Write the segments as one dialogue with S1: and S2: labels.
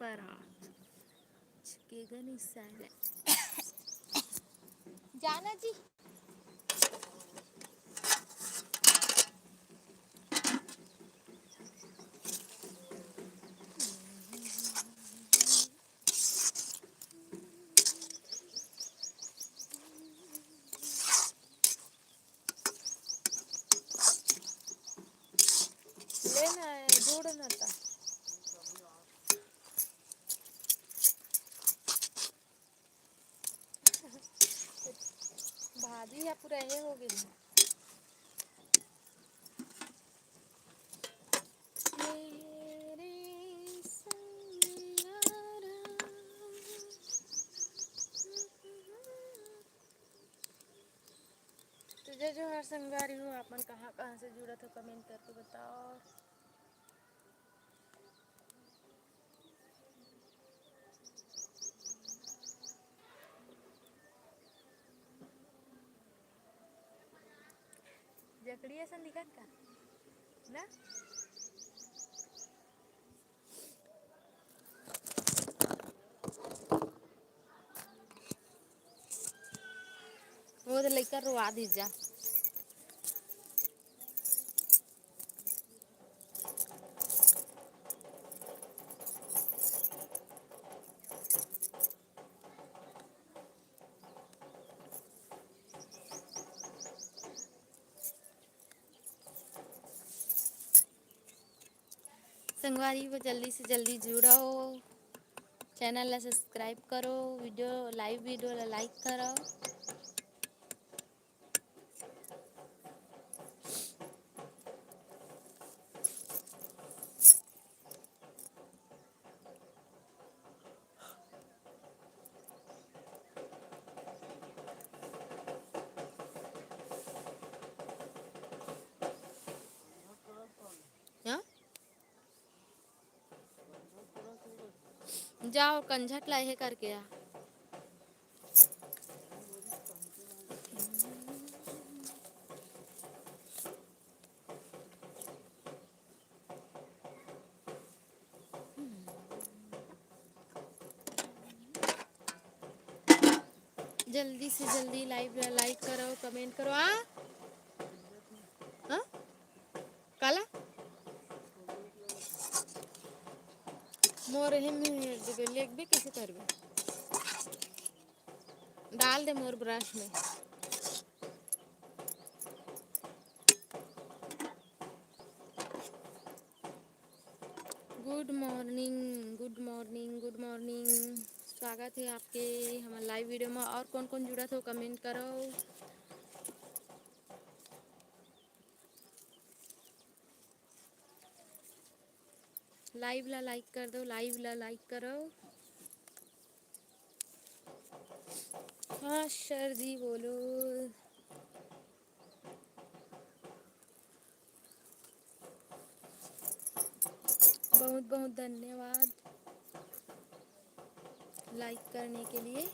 S1: पर झुकेगा नहीं साला। जाना जी। लेना है जोड़ना था। भाभी या पूरा ये हो गई। तुझे जो हर संगवारी हो अपन कहाँ कहाँ से जुड़ा था कमेंट करके बताओ। जकड़ी ऐसा दिखत का ना। वो तो लेकर रोवा दी जा। संगवारी वो जल्दी से जल्दी जुड़ो, चैनल ला सब्सक्राइब करो, वीडियो लाइव वीडियो ला लाइक करो। हाँ? जाओ कंझट ला है करके आ। जल्दी से जल्दी लाइव लाइक करो, कमेंट करो। हाँ काला मोर हिम लेग भी कैसे करबे। डाल दे मोर ब्रश में। Good morning, good morning, good morning. स्वागत है आपके हमारे लाइव वीडियो में। और कौन कौन जुड़ा था कमेंट करो। लाइव ला लाइक कर दो, लाइव ला लाइक करो। हाँ सर जी बोलो। बहुत बहुत धन्यवाद लाइक करने के लिए।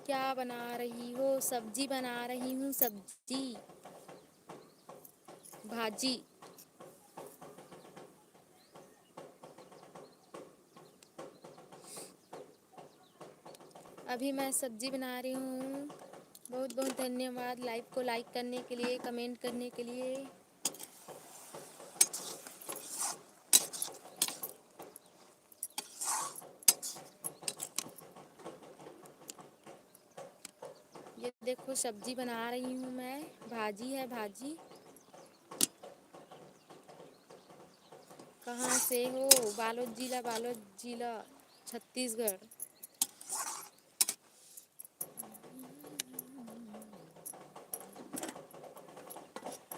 S1: क्या बना रही हो? सब्जी बना रही हूँ, सब्जी भाजी। अभी मैं सब्जी बना रही हूँ। बहुत बहुत धन्यवाद लाइव को लाइक करने के लिए, कमेंट करने के लिए। ये देखो सब्जी बना रही हूँ मैं, भाजी है भाजी। कहाँ से हो? बालोद जिला, बालोद जिला छत्तीसगढ़।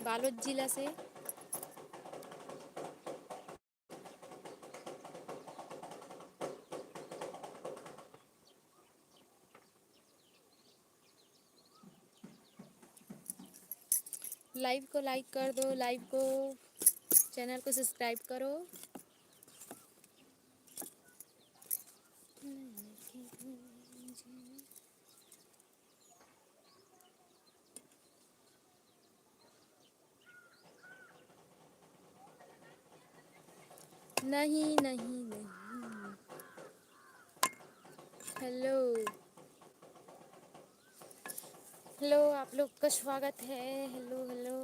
S1: बालोद जिला से। लाइव को लाइक कर दो, लाइव को चैनल को सब्सक्राइब करो। नहीं नहीं नहीं। हेलो हेलो, आप लोग का स्वागत है। Hello hello.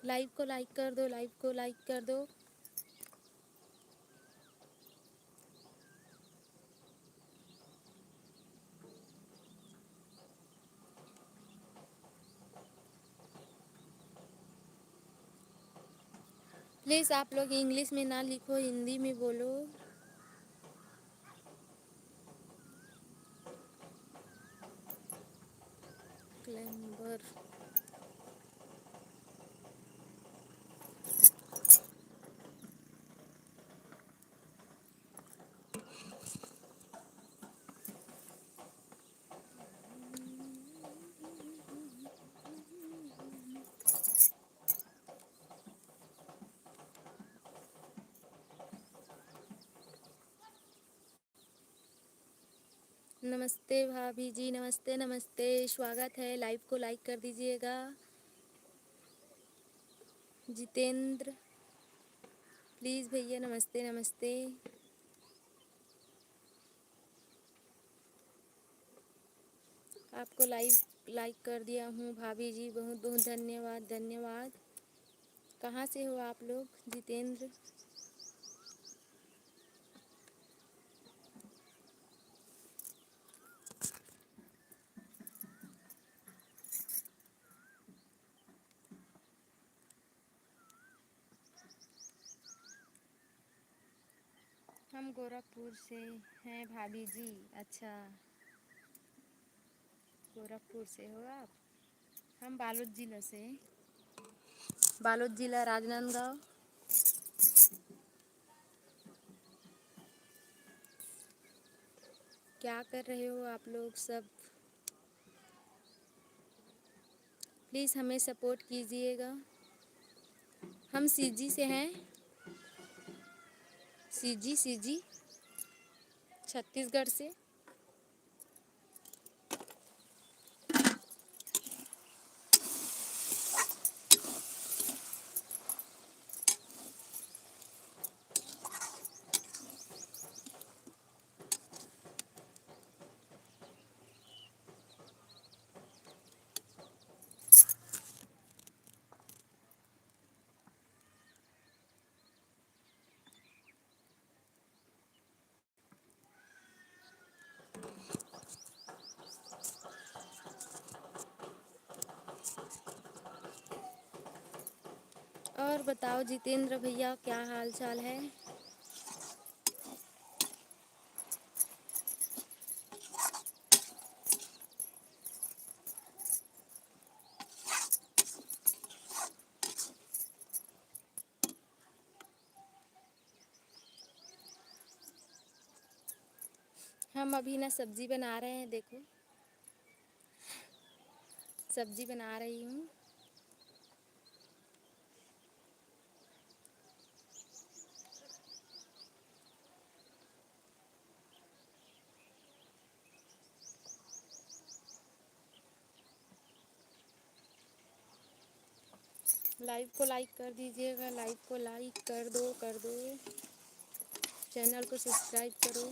S1: लाइव को लाइक कर दो, लाइव को लाइक कर दो। प्लीज़ आप लोग इंग्लिश में ना लिखो, हिंदी में बोलो। क्लेम्बर। नमस्ते भाभी जी, नमस्ते नमस्ते, स्वागत है। लाइव को लाइक कर दीजिएगा। जितेंद्र, प्लीज़ भैया, नमस्ते नमस्ते। आपको लाइव लाइक कर दिया हूँ भाभी जी, बहुत बहुत धन्यवाद धन्यवाद। कहाँ से हो आप लोग? जितेंद्र। हम गोरखपुर से हैं भाभी जी। अच्छा, गोरखपुर से हो आप? हम बालोद जिला से। बालोद जिला, राजनांदगांव। क्या कर रहे हो आप लोग सब? प्लीज़ हमें सपोर्ट कीजिएगा। हम सीजी से हैं। सीजी छत्तीसगढ़ से। और बताओ जितेंद्र भैया, क्या हाल चाल है? हम अभी ना सब्जी बना रहे हैं, देखो सब्जी बना रही हूँ। लाइव को लाइक कर दीजिएगा, लाइव को लाइक कर दो कर दो। चैनल को सब्सक्राइब करो।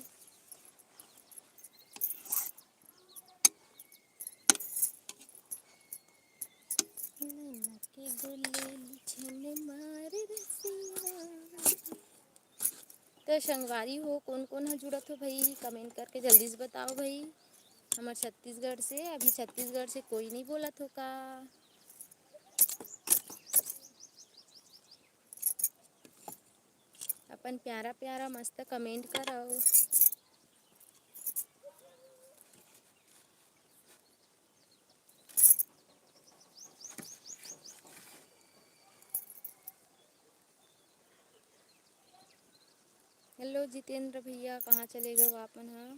S1: तो संगवारी हो, कौन कौन है जुड़त हो भाई? कमेंट करके जल्दी से बताओ भाई। हमारे छत्तीसगढ़ से, अभी छत्तीसगढ़ से कोई नहीं बोलत हो का? अपन प्यारा प्यारा मस्त कमेंट करो। हेलो जितेंद्र भैया, कहाँ चले गए हो आपन? हाँ,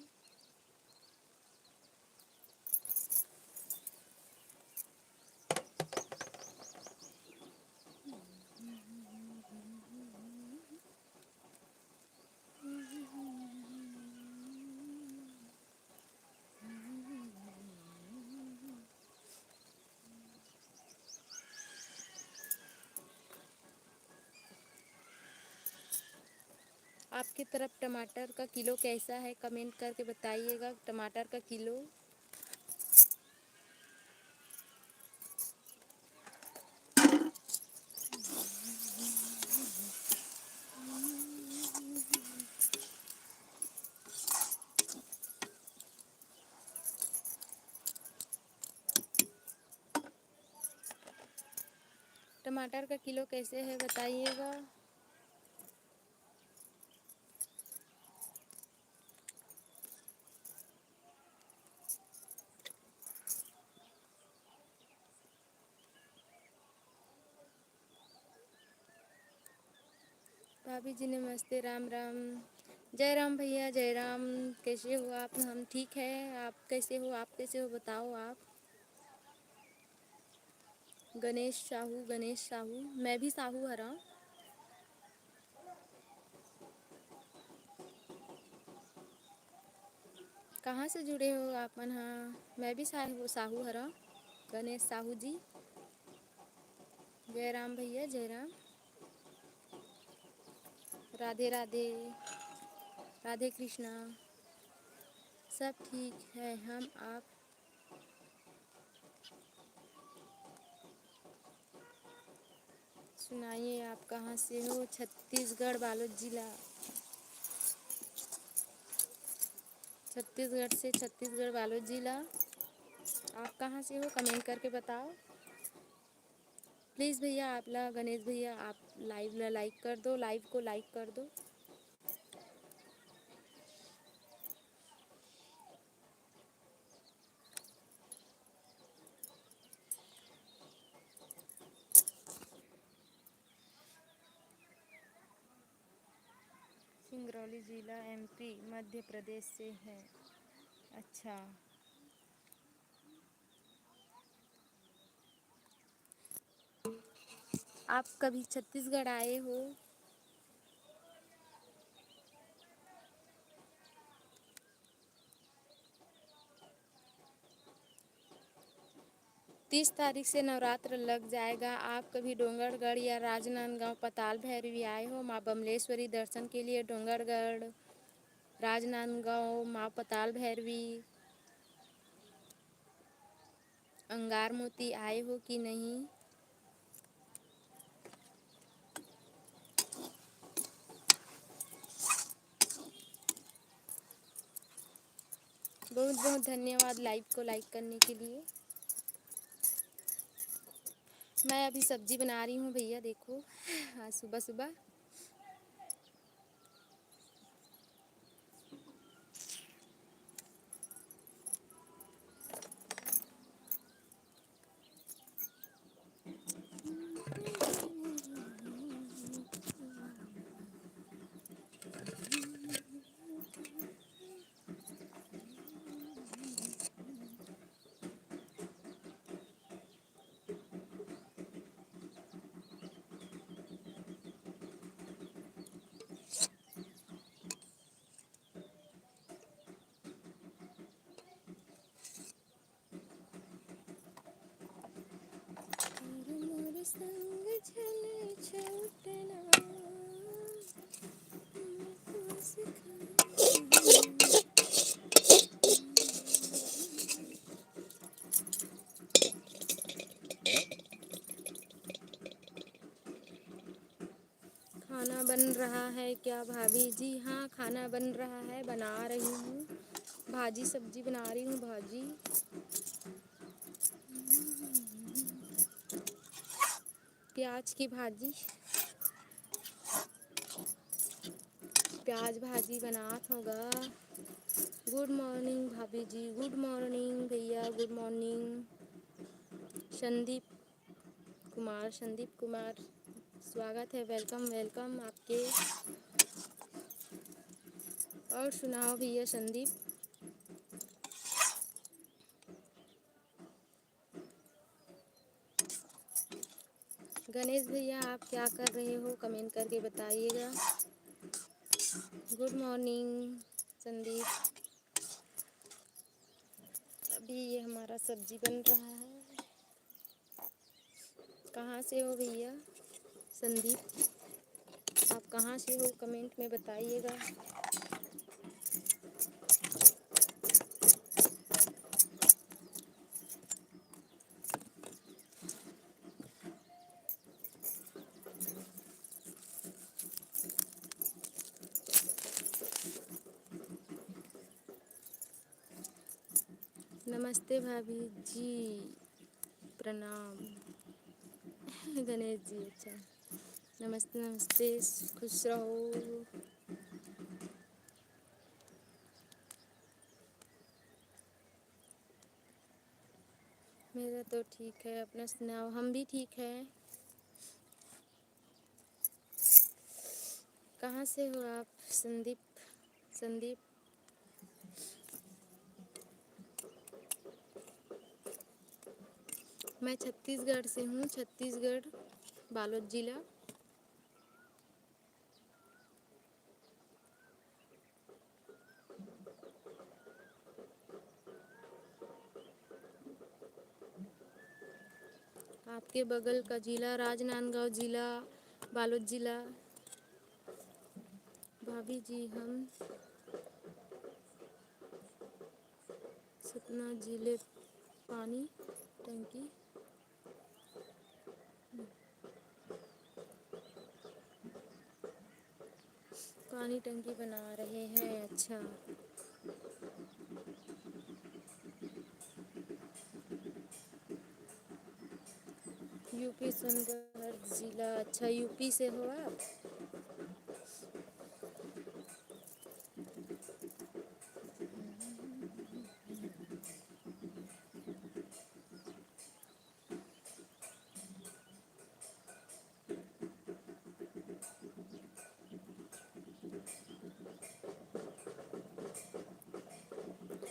S1: आपकी तरफ टमाटर का किलो कैसा है कमेंट करके बताइएगा। टमाटर का किलो टमाटर का किलो कैसे है बताइएगा। भाभी जी नमस्ते, राम राम। जय राम भैया, जय राम। कैसे हो आप? हम ठीक है। आप कैसे हो? आप कैसे हो बताओ आप। गणेश साहू, गणेश साहू, मैं भी साहू हरा। कहाँ से जुड़े हो आप मन? हाँ, मैं भी साहू साहू हरा। गणेश साहू जी। जय राम भैया, जय राम। राधे राधे, राधे कृष्णा। सब ठीक है। हम आप सुनाइए, आप कहाँ से हो? छत्तीसगढ़, बालोद जिला। छत्तीसगढ़ से, छत्तीसगढ़ बालोद जिला। आप कहाँ से हो कमेंट करके बताओ प्लीज़ भैया। आप ला गणेश भैया, आप लाइव ला लाइक कर दो, लाइव को लाइक कर दो। सिंगरौली जिला एमपी मध्य प्रदेश से है। अच्छा, आप कभी छत्तीसगढ़ आए हो? 30 तारीख से नवरात्र लग जाएगा। आप कभी डोंगरगढ़ या राजनांदगांव पताल भैरवी आए हो माँ बमलेश्वरी दर्शन के लिए? डोंगरगढ़, राजनांदगांव, माँ पताल भैरवी, अंगार मोती आए हो कि नहीं? बहुत बहुत धन्यवाद लाइव को लाइक करने के लिए। मैं अभी सब्जी बना रही हूँ भैया, देखो। आज सुबह सुबह मोर संग चले छोटना खाना बन रहा है क्या भाभी जी? हाँ, खाना बन रहा है, बना रही हूँ। भाजी सब्जी बना रही हूँ, भाजी। प्याज की भाजी, प्याज भाजी बनात होगा। गुड मॉर्निंग भाभी जी, गुड मॉर्निंग भैया, गुड मॉर्निंग। संदीप कुमार, संदीप कुमार, स्वागत है, वेलकम वेलकम आपके। और सुनाओ भैया संदीप। गणेश भैया, आप क्या कर रहे हो कमेंट करके बताइएगा। Good morning Sandeep. अभी ये हमारा सब्जी बन रहा है। कहाँ से हो भैया संदीप? आप कहाँ से हो कमेंट में बताइएगा। नमस्ते भाभी जी, प्रणाम। गणेश जी, अच्छा, नमस्ते नमस्ते, खुश रहो। मेरा तो ठीक है, अपना सुनाओ। हम भी ठीक हैं। कहाँ से हो आप? संदीप, संदीप। मैं छत्तीसगढ़ से हूँ, छत्तीसगढ़, बालोद जिला। आपके बगल का जिला राजनांदगांव जिला, बालोद जिला। भाभी जी, हम सतना जिले, पानी टंकी। पानी टंकी बना रहे हैं, अच्छा। यूपी सोनभद्र जिला, अच्छा, यूपी से हो आप?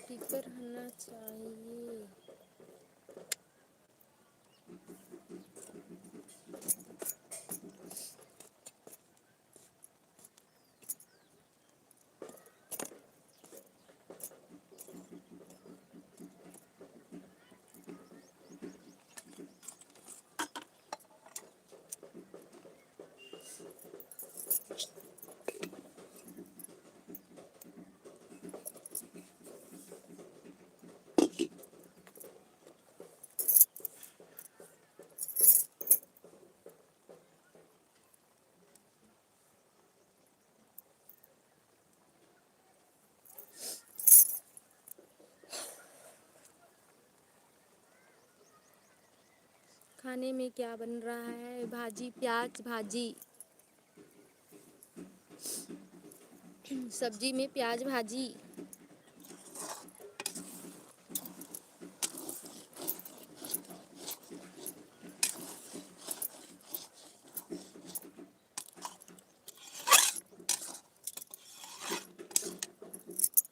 S1: स्पीकर होना चाहिए। खाने में क्या बन रहा है? भाजी, प्याज भाजी। सब्जी में प्याज भाजी।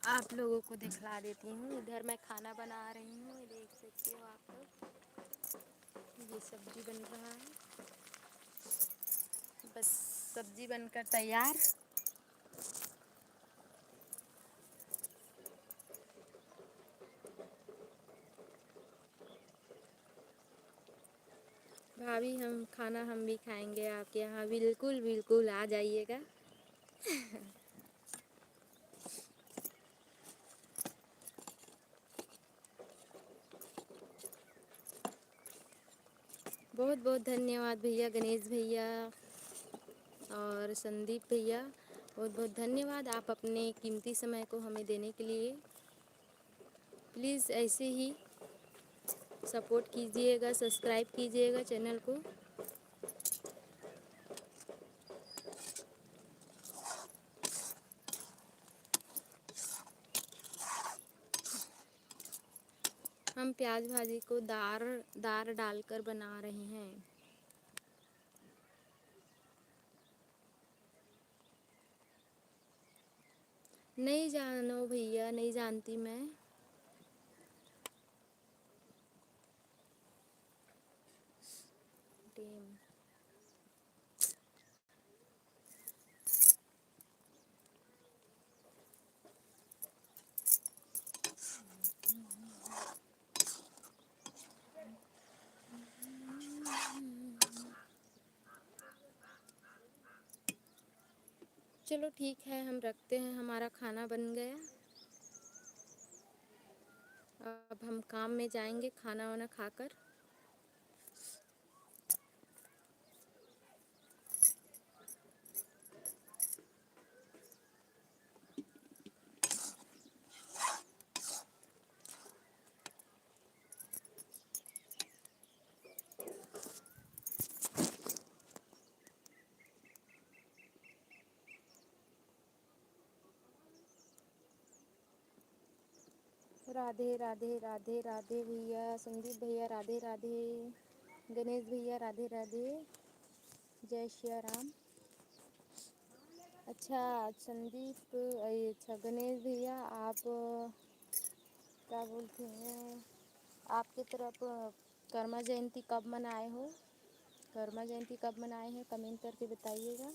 S1: आप लोगों को दिखला देती हूँ, इधर मैं खाना बना रही हूँ, देख सकते हो आप लोग। ये सब्जी बन रहा है, बस सब्जी बनकर तैयार। भाभी, हम खाना हम भी खाएंगे आपके यहाँ, बिल्कुल बिल्कुल आ जाइएगा। बहुत बहुत धन्यवाद भैया, गणेश भैया और संदीप भैया, बहुत बहुत धन्यवाद आप अपने कीमती समय को हमें देने के लिए। प्लीज़ ऐसे ही सपोर्ट कीजिएगा, सब्सक्राइब कीजिएगा चैनल को। हम प्याज भाजी को दार डालकर बना रहे हैं। नहीं जानो भैया, नहीं जानती मैं। डेम। चलो ठीक है, हम रखते हैं, हमारा खाना बन गया। अब हम काम में जाएंगे खाना वाना खाकर। राधे राधे राधे राधे भैया, संदीप भैया राधे राधे, गणेश भैया राधे राधे, जय श्री राम। अच्छा संदीप, अच्छा गणेश भैया, आप क्या बोलते हैं, आपके तरफ कर्मा जयंती कब मनाए हो? कर्मा जयंती कब मनाए हैं, कमेंट करके बताइएगा।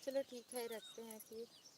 S1: चलो ठीक है, रखते हैं फिर।